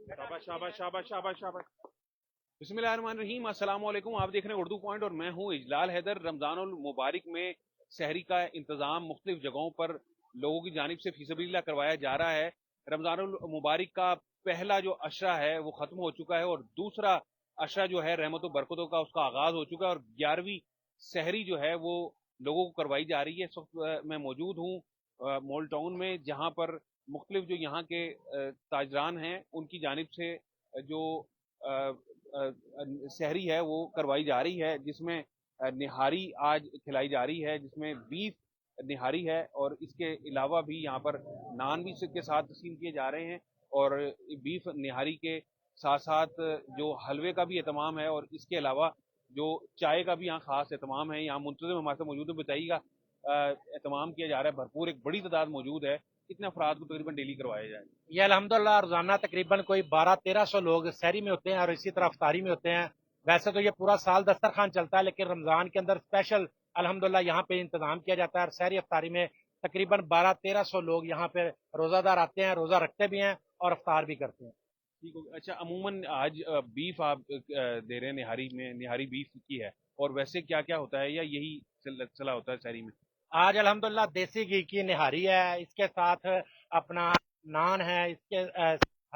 शाबाश शाबाश शाबाश शाबाश शाबाश। बिस्मिल्लाहिर्रहमानिर्रहीम, अस्सलाम वालेकुम। आप देख रहे हैं उर्दू पॉइंट और मैं हूं इजलाल हैदर। रमजानुल मुबारक में सहरी का इंतज़ाम मुख्तलिफ जगहों पर लोगों की जानिब से फीसबिल्लाह करवाया जा रहा है। रमजानुल मुबारक का पहला जो अशरा है वो ख़त्म हो चुका है और दूसरा अशरा जो है रहमत व बरकतों का, उसका आगाज़ हो चुका है और 11वीं सहरी जो है वो लोगों को करवाई जा रही है। इस वक्त मैं मौजूद हूँ मॉल टाउन में, जहाँ पर मुख्तलिफ जो यहाँ के ताजरान हैं उनकी जानिब से जो सहरी है वो करवाई जा रही है, जिसमें निहारी आज खिलाई जा रही है, जिसमें बीफ निहारी है और इसके अलावा भी यहाँ पर नान भी के साथ तस्लीम किए जा रहे हैं और बीफ निहारी के साथ साथ जो हलवे का भी एहतमाम है और इसके अलावा जो चाय का भी यहाँ खास एहतमाम है। यहाँ मुंतजिम हमारे साथ मौजूद है, बताइएगा एहतमाम किया जा रहा है, भरपूर एक बड़ी तादाद मौजूद है। कितने अफराद को तकरीबन डेली करवाया जाए? ये अल्हम्दुलिल्लाह रोजाना तकरीबन कोई 1200-1300 लोग सहरी में होते हैं और इसी तरह अफ्तारी में होते हैं। वैसे तो ये पूरा साल दस्तरखान चलता है, लेकिन रमजान के अंदर स्पेशल अल्हम्दुलिल्लाह यहाँ पे इंतजाम किया जाता है और सहरी अफ्तारी में तकरीबन 1200-1300 लोग यहाँ पे रोजादार आते हैं, रोजा रखते भी हैं और अफ्तार भी करते हैं। ठीक हो गया। अच्छा, अमूमन आज बीफ आप दे रहे हैं निहारी में, निहारी बीफ की है, और वैसे क्या क्या होता है या यही चला होता है शहरी में? आज अल्हम्दुलिल्लाह देसी घी की निहारी है, इसके साथ अपना नान है, इसके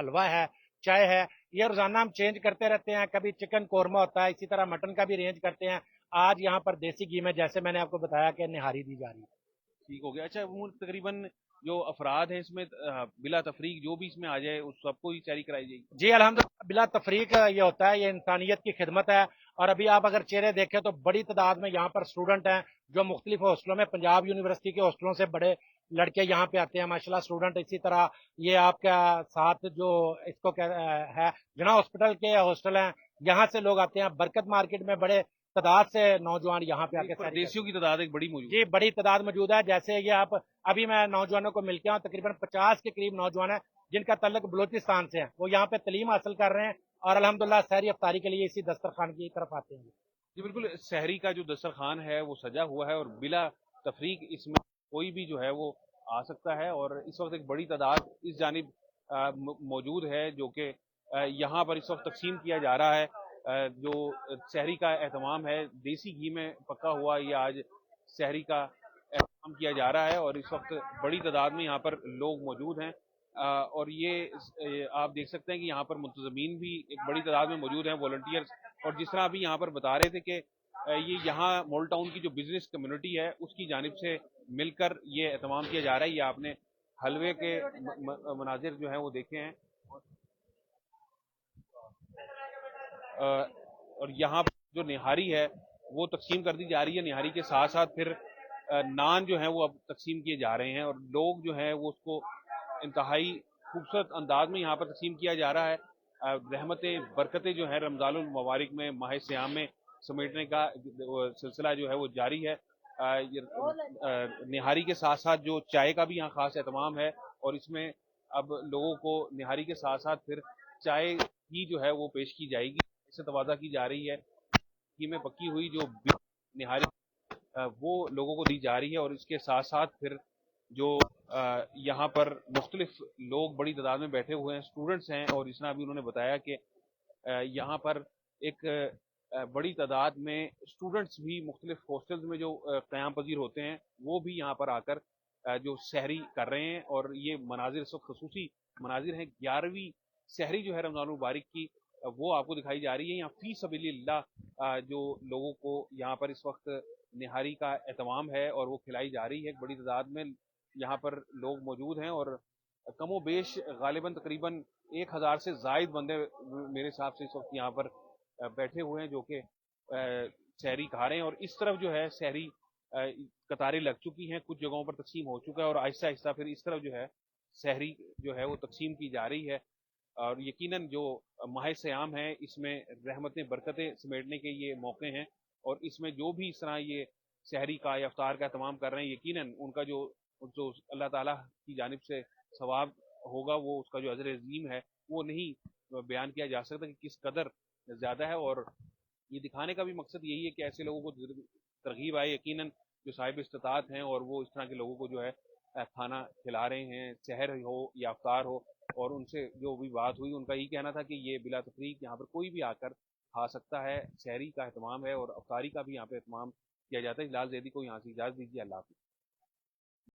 हलवा है, चाय है। ये रोजाना हम चेंज करते रहते हैं, कभी चिकन कोरमा होता है, इसी तरह मटन का भी रेंज करते हैं। आज यहाँ पर देसी घी में जैसे मैंने आपको बताया कि निहारी दी जा रही है। ठीक हो गया। अच्छा, वो तकरीबन जो अफराद हैं इसमें बिला तफरीक जो भी इसमें आ जाए उस सबको ही तैयारी कराई जाएगी? जी अल्हम्दुलिल्लाह बिला तफरीक ये होता है, ये इंसानियत की खिदमत है। और अभी आप अगर चेहरे देखें तो बड़ी तादाद में यहाँ पर स्टूडेंट हैं जो मुख्तलिफ हॉस्टलों में, पंजाब यूनिवर्सिटी के हॉस्टलों से बड़े लड़के यहाँ पे आते हैं माशाल्लाह स्टूडेंट। इसी तरह ये आपका साथ जो इसको है जना हॉस्पिटल के हॉस्टल हैं, यहाँ से लोग आते हैं। बरकत मार्केट में बड़े तादाद से नौजवान यहाँ पे आके सैरी करते परदेशियों की तादाद एक बड़ी मौजूद हैं। जी है। बड़ी तादाद मौजूद है। जैसे ये आप अभी मैं नौजवानों को मिल के आऊँ, तकरीबन 50 के करीब नौजवान है जिनका तल्लक बलोचिस्तान से है। वो यहाँ पे तालीम हासिल कर रहे हैं और अल्हम्दुलिल्लाह सहरी अफ्तारी के लिए इसी दस्तरखान की तरफ आते हैं। जी बिल्कुल, शहरी का जो दस्तरखान है वो सजा हुआ है और बिला तफरीक इसमें कोई भी जो है वो आ सकता है और इस वक्त एक बड़ी तादाद इस जानिब मौजूद है जो कि यहाँ पर इस वक्त तकसीम किया जा रहा है। जो शहरी का एहतमाम है देसी घी में पका हुआ, ये आज शहरी का एहतमाम किया जा रहा है और इस वक्त बड़ी तादाद में यहाँ पर लोग मौजूद हैं। और ये आप देख सकते हैं कि यहाँ पर मुंतजमीन भी एक बड़ी तादाद में मौजूद हैं, वॉलंटियर्स। और जिस तरह अभी यहाँ पर बता रहे थे कि ये यहाँ मॉल टाउन की जो बिजनेस कम्युनिटी है उसकी जानिब से मिलकर ये एहतमाम किया जा रहा है। ये आपने हलवे के मनाजिर जो है वो देखे हैं। और यहाँ जो निहारी है वो तकसीम कर दी जा रही है। निहारी के साथ साथ फिर नान जो है वो अब तकसीम किए जा रहे हैं और लोग जो है वो उसको इंतहाई खूबसूरत अंदाज में यहाँ पर तकसीम किया जा रहा है। रहमतें बरकतें जो है रमजानुल मुबारक में, माह सियाम में समेटने का सिलसिला जो है वो जारी है। निहारी के साथ साथ जो चाय का भी यहाँ खास एहतमाम है और इसमें अब लोगों को निहारी के साथ साथ फिर चाय भी जो है वो पेश की जाएगी। इससे तवाज़ा की जा रही है। घी में पकी हुई जो निहारी वो लोगों को दी जा रही है और इसके साथ साथ फिर जो यहाँ पर मुख्तलिफ लोग बड़ी तादाद में बैठे हुए हैं, स्टूडेंट्स हैं, और इस तरह अभी उन्होंने बताया कि यहाँ पर एक बड़ी तादाद में स्टूडेंट्स भी मुख्तलिफ हॉस्टल्स में जो क़याम पजीर होते हैं वो भी यहाँ पर आकर जो सहरी कर रहे हैं। और ये मनाजिर इस वक्त खसूसी मनाजिर हैं। 11वीं सहरी जो है रमज़ान मुबारक की वो आपको दिखाई जा रही है। यहाँ फी सबीलिल्लाह जो लोगों को यहाँ पर इस वक्त निहारी का एहतमाम है और वो खिलाई जा रही है। एक बड़ी तादाद में यहाँ पर लोग मौजूद हैं और कमो बेश गालिबन तकरीबन 1000 से जायद बंदे मेरे हिसाब से इस वक्त यहाँ पर बैठे हुए हैं जो कि सहरी खा रहे हैं। और इस तरफ जो है सहरी कतारें लग चुकी हैं, कुछ जगहों पर तकसीम हो चुका है और आहिस्ता आहिस्ता फिर इस तरफ जो है सहरी जो है वो तकसीम की जा रही है। और यकीनन जो माह सयाम है इसमें रहमतें बरकतें समेटने के ये मौके हैं और इसमें जो भी इस तरह ये सहरी का या अफ्तार का तमाम कर रहे हैं, यकीनन उनका जो जो अल्लाह ताला की जानिब से सवाब होगा, वो उसका जो अजर अजीम है वो नहीं बयान किया जा सकता कि किस कदर ज़्यादा है। और ये दिखाने का भी मकसद यही है कि ऐसे लोगों को तरगीब आए, यकीनन जो साहिब इस्तात हैं और वो इस तरह के लोगों को जो है खाना खिला रहे हैं, सहर हो या अफ्तार हो। اور ان سے جو بھی بات ہوئی ان کا یہی کہنا تھا کہ یہ بلا تفریق یہاں پر کوئی بھی آ کر کھا سکتا ہے، سحری کا اہتمام ہے اور افطاری کا بھی یہاں پہ اہتمام کیا جاتا ہے۔ ہلال زیدی کو یہاں سے اجازت دیجیے، اللہ حافظ۔